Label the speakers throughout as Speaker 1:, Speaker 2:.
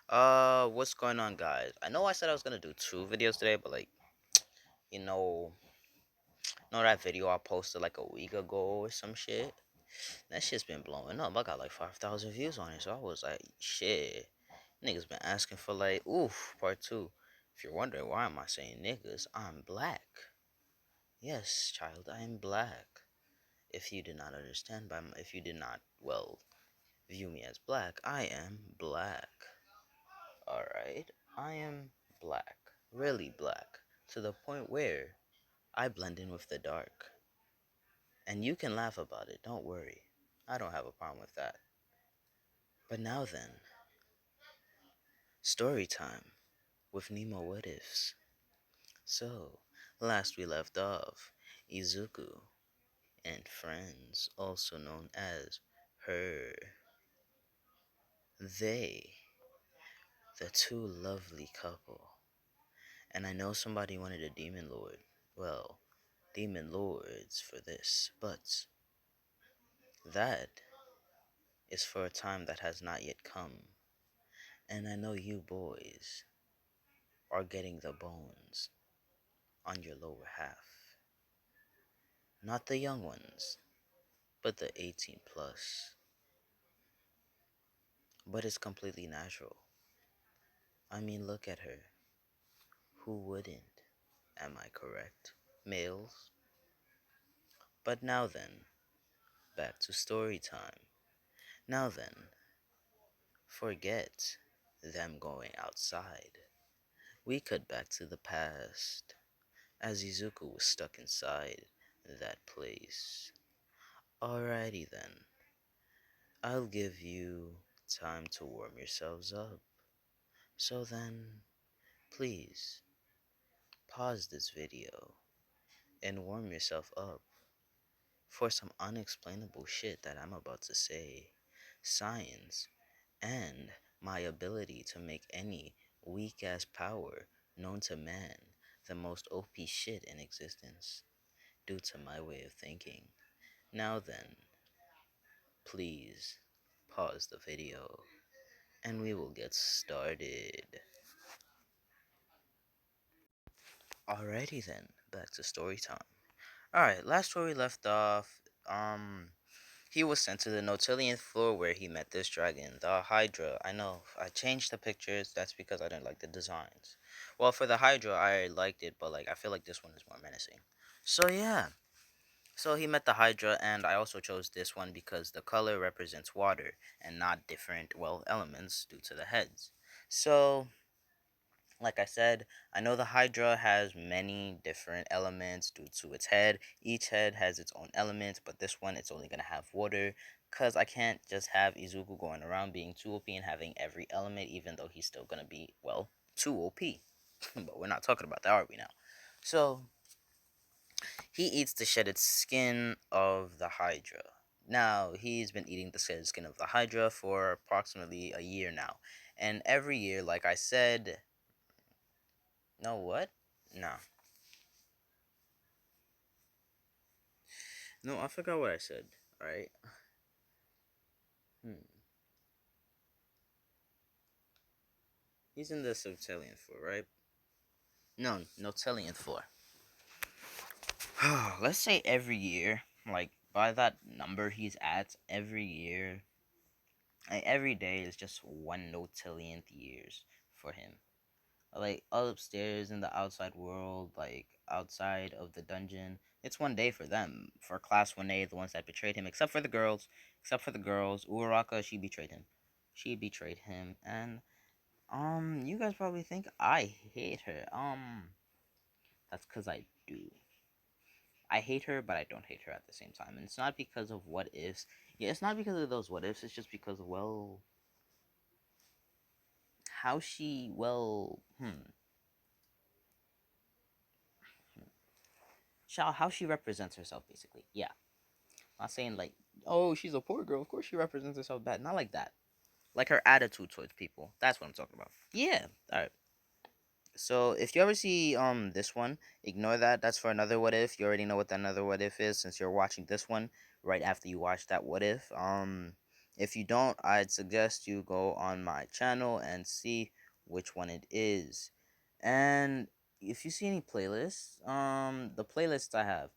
Speaker 1: What's going on, guys? I know I said I was gonna do two videos today, but you know, that video I posted like a week ago or some shit. That shit's been blowing up. I got like 5,000 views on it, so I was like, shit. Niggas been asking for part two. If you're wondering why am I saying niggas, I'm black. Yes, child, I am black. If you did not understand if you did not, view me as black, I am black. Alright, I am black, really black, to the point where I blend in with the dark. And you can laugh about it, don't worry. I don't have a problem with that. But now then, story time with Nemo What Ifs. So, last we left off, Izuku and friends, also known as her, they, the two lovely couple. And I know somebody wanted a demon lord. Well, demon lords for this, but that is for a time that has not yet come. And I know you boys are getting the bones on your lower half. Not the young ones, but the 18 plus. But it's completely natural. I mean, look at her. Who wouldn't? Am I correct? Males? But now then, back to story time. Now then, forget them going outside. We cut back to the past, as Izuku was stuck inside that place. Alrighty then, I'll give you time to warm yourselves up. So then, please, pause this video and warm yourself up for some unexplainable shit that I'm about to say. Science and my ability to make any weak ass power known to man the most OP shit in existence due to my way of thinking. Now then, please pause the video and we will get started. Alrighty then, back to story time. Alright, last where we left off, he was sent to the Notilian floor where he met this dragon, the Hydra. I know, I changed the pictures, that's because I didn't like the designs. Well, for the Hydra, I liked it, but I feel like this one is more menacing. So yeah, so he met the Hydra, and I also chose this one because the color represents water, and not different, elements due to the heads. So, like I said, I know the Hydra has many different elements due to its head. Each head has its own element, but this one it's only gonna have water. Cause I can't just have Izuku going around being too OP and having every element, even though he's still gonna be too OP. But we're not talking about that, are we now? So he eats the shedded skin of the Hydra. Now he's been eating the shedded skin of the Hydra for approximately a year now, and every year, like I said, no what? No. No, I forgot what I said. Alright. Hmm. He's in the Subtilian floor, right? No, Notilian floor. Let's say every year, by that number he's at, every year, every day is just one Notillionth years for him. Upstairs in the outside world, outside of the dungeon, it's one day for them. For Class 1A, the ones that betrayed him, except for the girls. Except for the girls. Uraraka, she betrayed him. She betrayed him, and you guys probably think I hate her. That's because I do. I hate her, but I don't hate her at the same time. And it's not because of what ifs. Yeah, it's not because of those what ifs. It's just because, how she, how she represents herself, basically. Yeah. I'm not saying, oh, she's a poor girl. Of course she represents herself bad. Not like that. Like her attitude towards people. That's what I'm talking about. Yeah. Alright. So if you ever see this one, ignore that. That's for another what if. You already know what that another what if is since you're watching this one right after you watch that what if. If you don't, I'd suggest you go on my channel and see which one it is. And if you see any playlists, the playlists I have,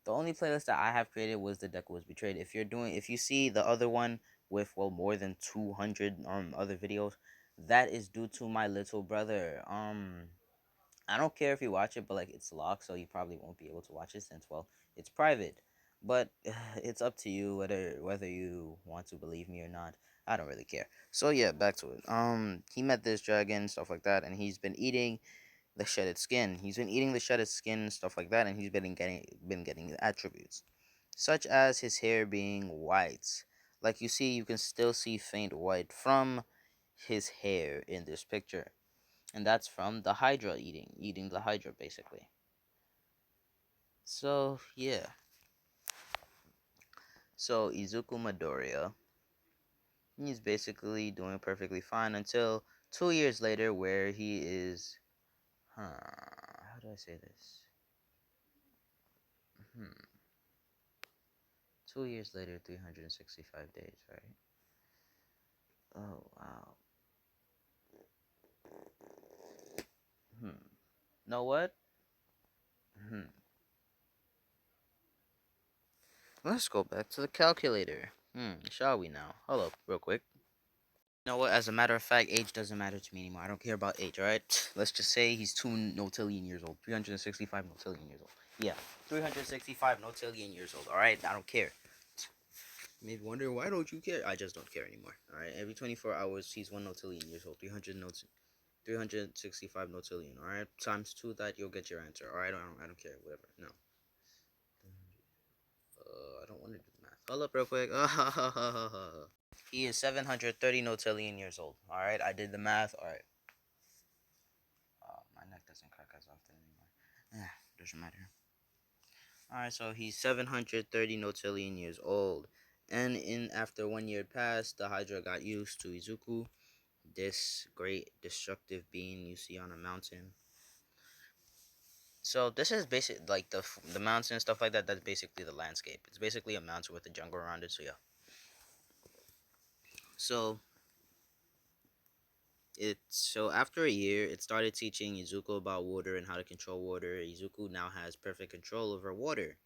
Speaker 1: the only playlist that I have created was the Deku was betrayed. If you see the other one with more than 200 other videos, that is due to my little brother. I don't care if you watch it, but like it's locked, so you probably won't be able to watch it since it's private. But it's up to you whether you want to believe me or not. I don't really care. So yeah, back to it. He met this dragon, stuff like that, and he's been eating the shedded skin. He's been eating the shedded skin and stuff like that, and he's been getting the attributes, such as his hair being white. Like you see, you can still see faint white from his hair in this picture, and that's from the Hydra eating the Hydra basically. So yeah, so Izuku Midoriya, he's basically doing perfectly fine until 2 years later, where he is. How do I say this? Hmm. 2 years later, 365 days, right? Oh wow. Hmm. Know what? Hmm. Let's go back to the calculator. Shall we now? Hold up, real quick. You know what? As a matter of fact, age doesn't matter to me anymore. I don't care about age, alright? Let's just say he's 2 notillion years old. 365 notillion years old. Yeah, 365 notillion years old, alright? I don't care. Maybe wondering, why don't you care? I just don't care anymore, alright? Every 24 hours, he's 1 notillion years old. 365 notillion, alright? Times 2 that, you'll get your answer, alright? I don't care, whatever. No. I don't want to do the math. Hold up real quick. He is 730 notillion years old. Alright, I did the math. Alright. My neck doesn't crack as often anymore. Doesn't matter. Alright, so he's 730 notillion years old. And after 1 year passed, the Hydra got used to Izuku, this great destructive being you see on a mountain. So this is basic, like the mountain and stuff like that. That's basically the landscape. It's basically a mountain with a jungle around it. So yeah. So after a year, it started teaching Izuku about water and how to control water. Izuku now has perfect control over water.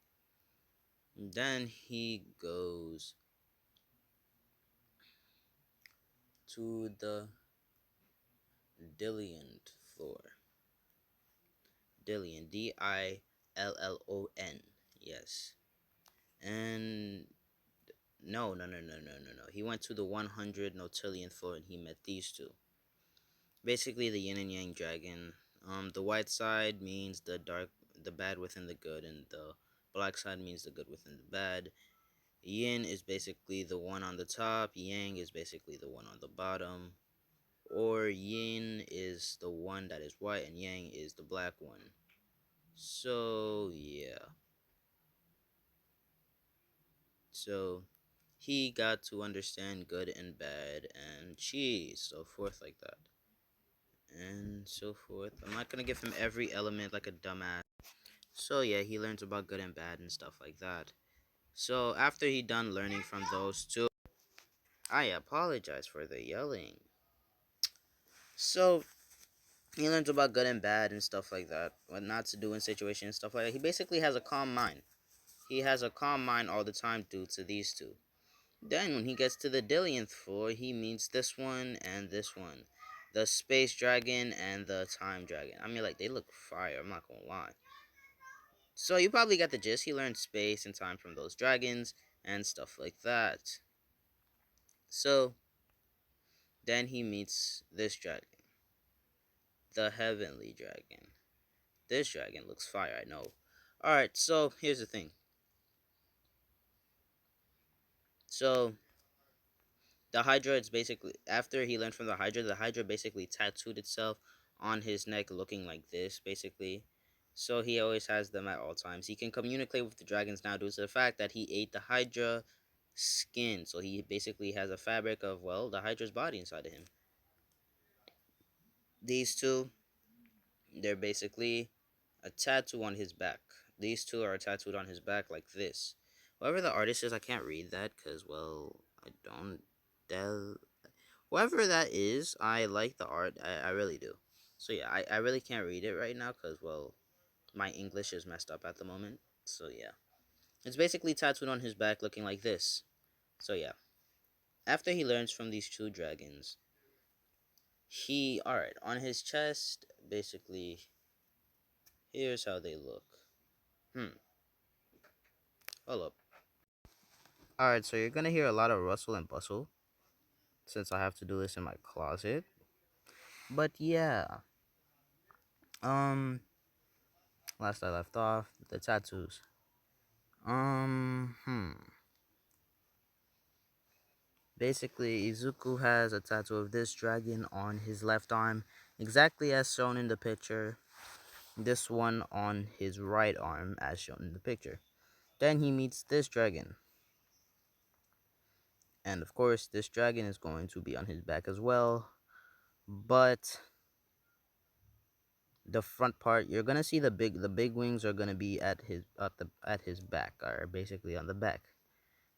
Speaker 1: And then he goes to the Dillon floor. Dillon, Dillon. Yes. And no. He went to the 100 Notilion floor and he met these two. Basically, the Yin and Yang dragon. The white side means the bad within the good, and the black side means the good within the bad. Yin is basically the one on the top. Yang is basically the one on the bottom. Or Yin is the one that is white, and Yang is the black one. So yeah. So he got to understand good and bad and cheese, so forth like that. And so forth. I'm not gonna give him every element like a dumbass. So yeah, he learns about good and bad and stuff like that. So after he done learning from those two, I apologize for the yelling. So he learns about good and bad and stuff like that, what not to do in situations and stuff like that. He basically has a calm mind. He has a calm mind all the time due to these two. Then when he gets to the Dillionth floor, he meets this one and this one. The Space Dragon and the Time Dragon. I mean, like, they look fire, I'm not gonna lie. So you probably got the gist. He learned space and time from those dragons and stuff like that. So then he meets this dragon, the Heavenly Dragon. This dragon looks fire, I know. Alright, so here's the thing. So the Hydra is basically, after he learned from the Hydra basically tattooed itself on his neck looking like this, basically. So he always has them at all times. He can communicate with the dragons now due to the fact that he ate the Hydra skin. So he basically has a fabric of, well, the Hydra's body inside of him. These two, they're basically a tattoo on his back. These two are tattooed on his back like this. Whoever the artist is, I can't read that because, well, I don't Del whoever that is, I like the art. I really do. So yeah, I really can't read it right now because well, my English is messed up at the moment. So yeah, it's basically tattooed on his back, looking like this. So yeah, after he learns from these two dragons, he alright on his chest. Basically, here's how they look. Hmm. Hold up. Alright, so you're gonna hear a lot of rustle and bustle since I have to do this in my closet. But yeah, um, last I left off the tattoos. Hmm. Basically, Izuku has a tattoo of this dragon on his left arm, exactly as shown in the picture. This one on his right arm, as shown in the picture. Then he meets this dragon. And of course, this dragon is going to be on his back as well. But the front part, you're gonna see the big wings are gonna be at his back, or basically on the back.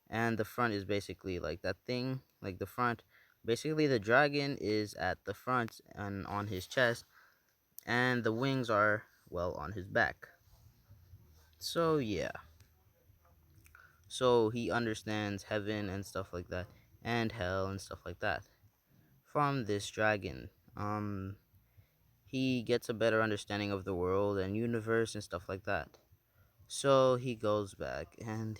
Speaker 1: And the front is basically like that thing, like the front. Basically, the dragon is at the front and on his chest, and the wings are, well, on his back. So, yeah. So, he understands heaven and stuff like that, and hell and stuff like that from this dragon. He gets a better understanding of the world and universe and stuff like that. So, he goes back, and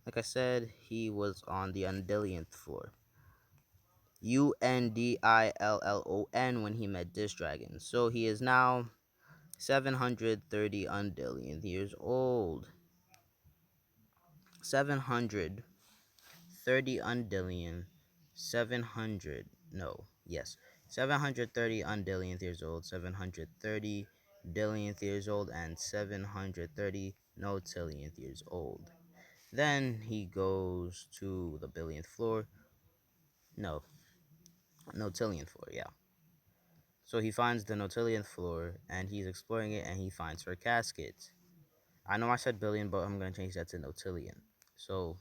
Speaker 1: like I said, he was on the undillionth floor. Undillon when he met this dragon. So he is now 730 undillion years old. 730 undillion. 700. No. Yes. 730 undillionth years old. 730 dillionth years old. And 730 notillionth years old. Then he goes to the billionth floor. No. Notillionth floor, yeah. So he finds the Notillionth floor, and he's exploring it, and he finds her casket. I know I said billion, but I'm going to change that to Notillion. So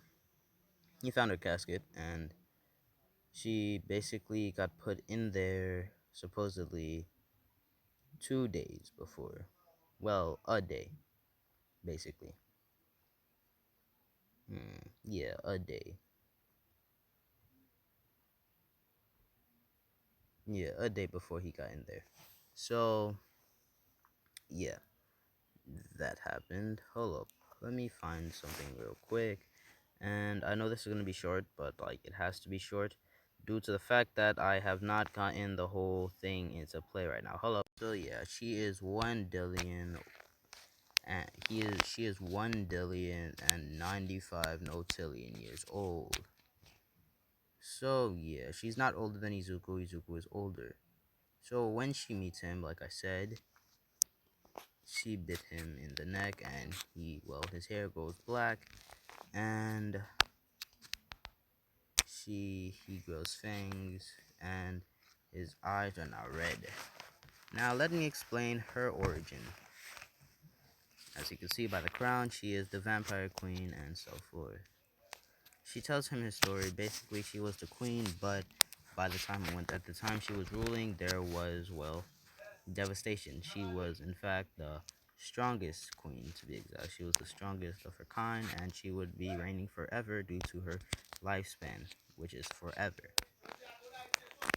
Speaker 1: he found her casket, and she basically got put in there, supposedly, 2 days before. Well, a day, basically. Yeah, a day. Yeah, a day before he got in there. So, yeah, that happened. Hold up. Let me find something real quick. And I know this is going to be short, but like it has to be short due to the fact that I have not gotten the whole thing into play right now. Hello. So yeah, she is 1 billion and she is 1 billion and 95 notillion years old. So yeah, she's not older than Izuku. Izuku is older. So when she meets him, like I said, she bit him in the neck, and his hair goes black, and he grows fangs, and his eyes are now red. Now let me explain her origin. As you can see by the crown, she is the vampire queen and so forth. She tells him his story. Basically, she was the queen, but at the time she was ruling, there was, well, devastation. She was, in fact, the strongest queen, to be exact. She was the strongest of her kind, and she would be reigning forever due to her lifespan, which is forever.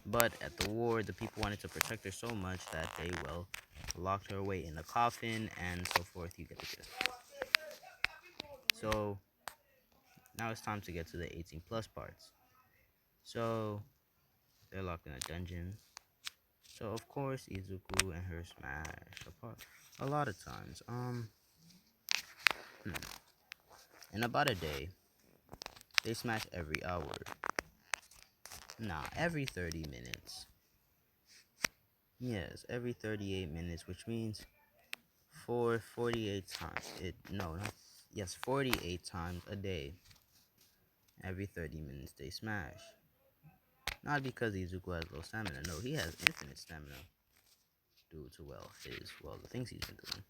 Speaker 1: But at the war, the people wanted to protect her so much that they, well, locked her away in a coffin and so forth. You get the gist. So, now it's time to get to the 18 plus parts. So, they're locked in a dungeon. So, of course, Izuku and her smash apart a lot of times. In about a day, they smash every hour. Nah, every 30 minutes. Yes, every 38 minutes, which means for 48 times. Yes, 48 times a day. Every 30 minutes they smash. Not because Izuku has low stamina. No, he has infinite stamina. Due to, the things he's been doing.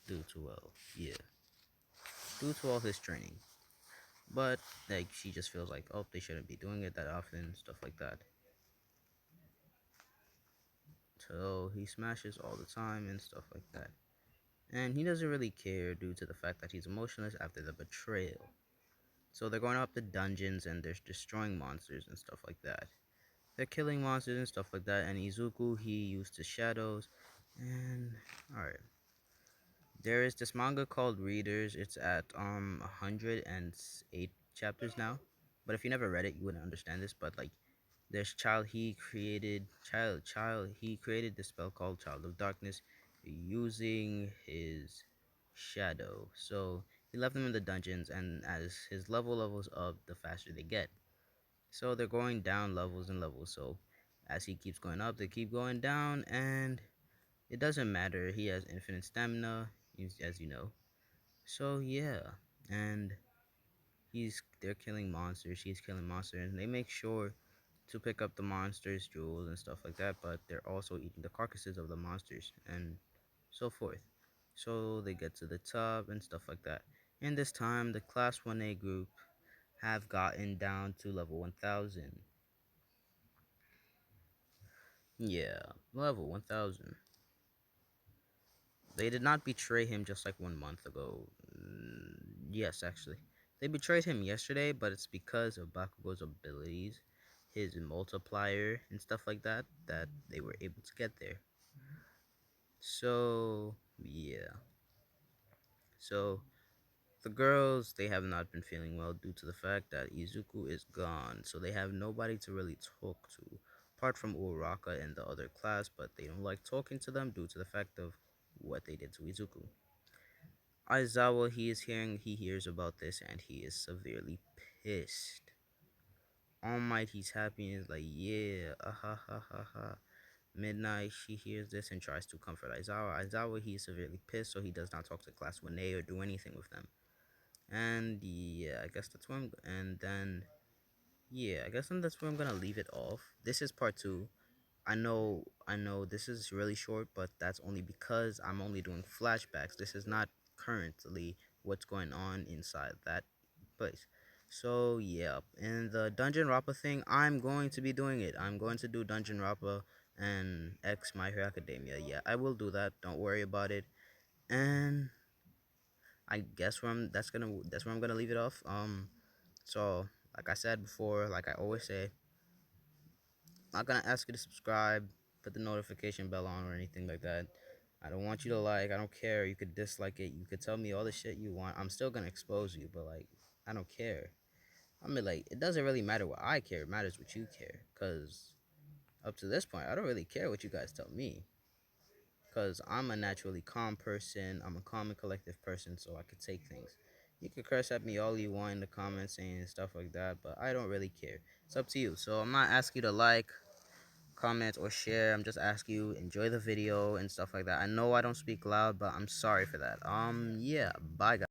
Speaker 1: Due to, yeah. Due to all his training.
Speaker 2: but like she just feels like, oh, they shouldn't be doing it that often, stuff like that. So he smashes all the time and stuff like that. And he doesn't really care due to the fact that he's emotionless after the betrayal. So they're going up the dungeons and they're destroying monsters and stuff like that. They're killing monsters and stuff like that. And Izuku, he used his shadows. And alright. There is this manga called Readers. It's at 108 chapters now. But if you never read it, you wouldn't understand this. But like there's child he created this spell called Child of Darkness using his shadow. So he left them in the dungeons, and as his levels up, the faster they get. So they're going down levels and levels. So as he keeps going up, they keep going down, and it doesn't matter. He has infinite stamina, as you know. So yeah, and they're killing monsters. He's killing monsters, and they make sure to pick up the monsters, jewels, and stuff like that. But they're also eating the carcasses of the monsters and so forth. So they get to the top and stuff like that. In this time, the Class 1A group have gotten down to level 1000. Yeah, level 1000. They did not betray him just like 1 month ago. Yes, actually. They betrayed him yesterday, but it's because of Bakugo's abilities, his multiplier, and stuff like that, that they were able to get there. So, yeah. So, the girls, they have not been feeling well due to the fact that Izuku is gone. So, they have nobody to really talk to, apart from Uraka and the other class, but they don't like talking to them due to the fact of what they did to Izuku. Aizawa, he hears about this and he is severely pissed. All Might, he's happy and is like, yeah, ha ha ha ha. Midnight, she hears this and tries to comfort Aizawa. Aizawa, he is severely pissed, so he does not talk to Class 1A or do anything with them. And yeah, I guess that's where and then, yeah, I guess that's where I'm gonna leave it off. This is part 2. I know this is really short, but that's only because I'm only doing flashbacks. This is not currently what's going on inside that place. So yeah, and the Dungeon Rappa thing, I'm going to be doing it. I'm going to do Dungeon Rappa and X My Hero Academia. Yeah, I will do that. Don't worry about it. And I guess that's where I'm gonna leave it off. So like I said before, like I always say, not gonna ask you to subscribe, put the notification bell on or anything like that. I don't want you to like. I don't care. You could dislike it. You could tell me all the shit you want. I'm still gonna expose you, but like, I don't care. I mean, like, it doesn't really matter what I care. It matters what you care. Cause up to this point, I don't really care what you guys tell me. Cause I'm a naturally calm person. I'm a calm and collective person, so I could take things. You could curse at me all you want in the comments and stuff like that, but I don't really care. It's up to you. So I'm not asking you to like, comment, or share. I'm just asking you enjoy the video and stuff like that. I know I don't speak loud, but I'm sorry for that. Yeah, bye guys.